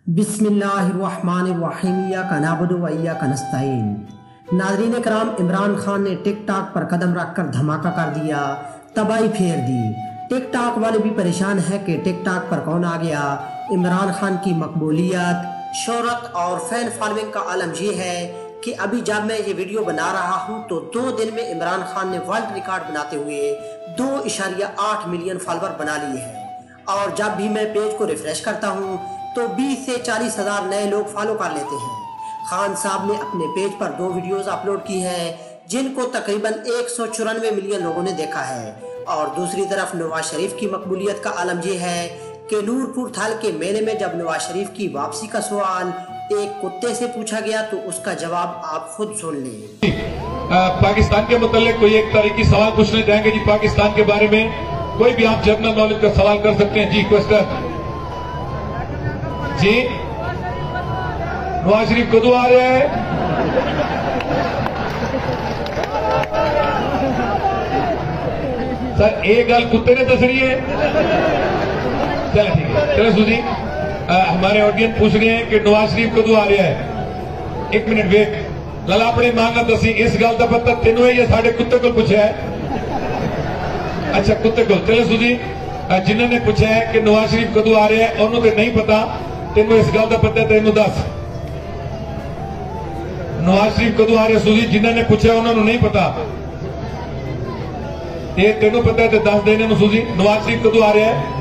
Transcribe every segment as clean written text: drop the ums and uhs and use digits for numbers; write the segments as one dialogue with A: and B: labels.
A: बिस्मिल्लाहिर्रहमानिर्रहीम इय्याका नअबुदु व इय्याका नस्तईन। नाज़रीन कराम, इमरान खान ने टिकटॉक पर कदम रखकर धमाका कर दिया, तबाही फेर दी। टिकटॉक वाले भी परेशान है कि टिकटॉक पर कौन आ गया। इमरान खान की मकबूलियत, शोहरत और फैन फॉलोइंग का आलम ये है कि अभी जब मैं ये वीडियो बना रहा हूँ तो 2 दिन में इमरान खान ने वर्ल्ड रिकॉर्ड बनाते हुए 2.8 मिलियन फॉलोअर बना लिए हैं। और जब भी मैं पेज को रिफ्रेश करता हूँ तो 20 से 40 हजार नए लोग फॉलो कर लेते हैं। खान साहब ने अपने पेज पर 2 वीडियोस अपलोड की हैं जिनको तकरीबन 194 मिलियन लोगों ने देखा है। और दूसरी तरफ नवाज शरीफ की मकबूलियत का आलम ये है कि नूरपुर थाल के मेले में जब नवाज शरीफ की वापसी का सवाल एक कुत्ते से पूछा गया तो उसका जवाब आप खुद सुन लें।
B: पाकिस्तान के मुतालिक कोई एक तारीखी सवाल पूछने जाएंगे जी। पाकिस्तान के बारे में कोई भी आप जनरल नॉलेज का सवाल कर सकते हैं जी। क्वेश्चन जी, नवाज शरीफ कदों आ रहा है? सर एक गल कुत्ते ने दस रही है। चलो ठीक है, चलो सूजी, हमारे ऑडियंस पूछ रहे हैं कि नवाज शरीफ कदों आ रहा है। 1 मिनट वेट, लला अपनी मां ना दसी इस गल का पता तेनों है या साढ़े कुत्ते को पूछा है? अच्छा कुत्ते को। चलो सूजी, जिन्होंने पूछा है कि नवाज शरीफ कदों आ रहा है उन्होंने नहीं पता, तेनों इस गल का पता है, तेनों दस नवाज शरीफ कदों आ रहा है। सूजी, जिन्होंने पूछा उन्होंने नहीं पता, तेनों पता है तो दस देने में। सूजी, नवाज शरीफ कदों आ रहा है?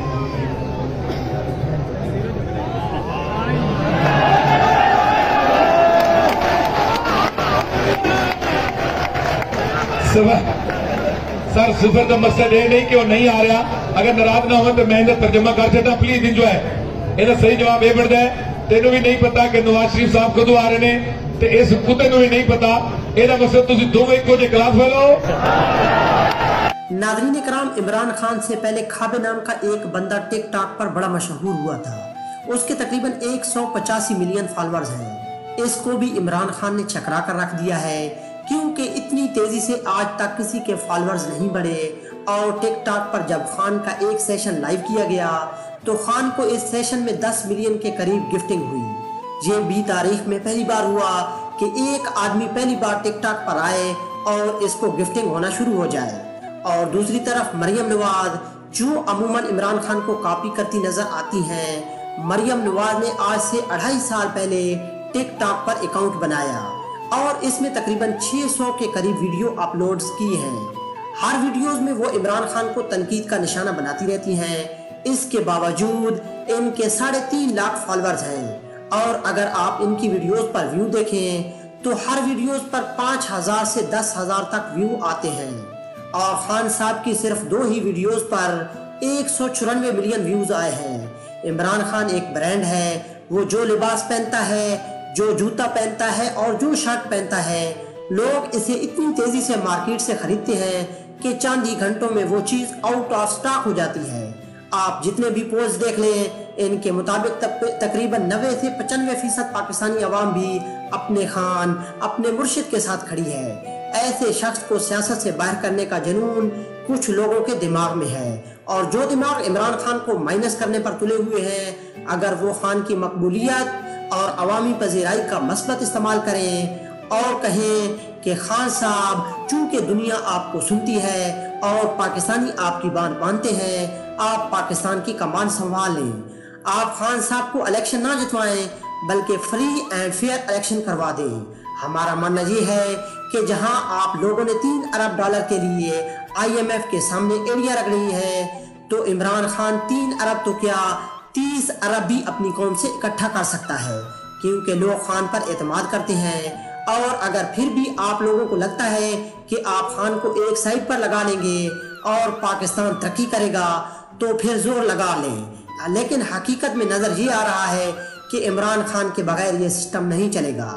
B: सर सिफर का मकसद ये नहीं कि वो नहीं आ रहा। अगर नाराज ना हो तो मैं इन्हें तर्जमा कर देता। Please enjoy. इन्हें सही जवाब ये बनता है तेनों भी नहीं पता कि नवाज शरीफ साहब कदों आ रहे हैं, तो इस कुत्ते को भी नहीं पता। यह मकसद तुम दोवें इको जे क्लास फेलो।
A: नाज़रीन कराम, इमरान खान से पहले खाबे नाम का एक बंदा टिकटॉक पर बड़ा मशहूर हुआ था। उसके तकरीबन 185 मिलियन फॉलोअर्स हैं। इसको भी इमरान खान ने चकरा कर रख दिया है क्योंकि इतनी तेजी से आज तक किसी के फॉलोअर्स नहीं बढ़े। और टिकटॉक पर जब खान का एक सेशन लाइव किया गया तो खान को इस सेशन में 10 मिलियन के करीब गिफ्टिंग हुई। ये भी तारीख में पहली बार हुआ कि एक आदमी पहली बार टिकटॉक पर आए और इसको गिफ्टिंग होना शुरू हो जाए। और दूसरी तरफ मरियम नवाज, जो अमूमन इमरान खान को कॉपी करती नजर आती हैं, मरियम नवाज ने आज से 2.5 साल पहले टिकटॉक पर अकाउंट बनाया और इसमें तकरीबन 600 के करीब वीडियो अपलोड्स की हैं। हर वीडियोस में वो इमरान खान को तनकीद का निशाना बनाती रहती हैं। इसके बावजूद इनके 3.5 लाख फॉलोअर्स हैं। और अगर आप इनकी वीडियोस पर व्यू देखें तो हर वीडियोस पर 5000 से 10,000 तक व्यू आते हैं। और खान साहब की सिर्फ 2 ही वीडियोस पर 194 मिलियन व्यूज आए हैं। इमरान खान एक ब्रांड है। वो जो लिबास पहनता है, जो जूता पहनता है और जो शर्ट पहनता है, लोग इसे इतनी तेजी से मार्केट से खरीदते हैं कि चंद ही घंटों में वो चीज आउट ऑफ स्टॉक हो जाती है। आप जितने भी पोस्ट देख लें, इनके मुताबिक तकरीबन 90 से 95% पाकिस्तानी अवाम भी अपने खान, अपने मुर्शिद के साथ खड़ी है। ऐसे शख्स को सियासत से बाहर करने का जुनून कुछ लोगों के दिमाग में है और जो दिमाग इमरान खान को माइनस करने पर तुले हुए हैं, अगर वो खान की मकबूलियत और अवामी पजीराई का मस्बत इस्तेमाल करें और कहें कि खान साहब, चूंकि दुनिया आपको सुनती है और पाकिस्तानी आपकी बात मानते हैं, आप पाकिस्तान की कमान संभाल लें। आप खान साहब को इलेक्शन ना जितवाएं बल्कि फ्री एंड फेयर इलेक्शन करवा दें। हमारा मानना ये है कि जहां आप लोगों ने $3 अरब के लिए IMF के सामने एड़ियां रख रही है, तो इमरान खान 3 अरब तो क्या 30 अरब भी अपनी कौम से इकट्ठा कर सकता है, क्योंकि लोग खान पर एतमाद करते हैं। और अगर फिर भी आप लोगों को लगता है कि आप खान को एक साइड पर लगा लेंगे और पाकिस्तान तरक्की करेगा, तो फिर जोर लगा लें। लेकिन हकीकत में नजर ये आ रहा है कि इमरान खान के बगैर ये सिस्टम नहीं चलेगा।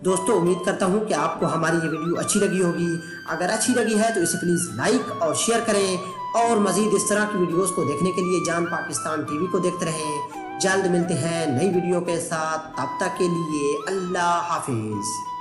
A: दोस्तों, उम्मीद करता हूँ कि आपको हमारी ये वीडियो अच्छी लगी होगी। अगर अच्छी लगी है तो इसे प्लीज़ लाइक और शेयर करें और मज़ीद इस तरह की वीडियोस को देखने के लिए जान पाकिस्तान टीवी को देखते रहें। जल्द मिलते हैं नई वीडियो के साथ, तब तक के लिए अल्लाह हाफिज़।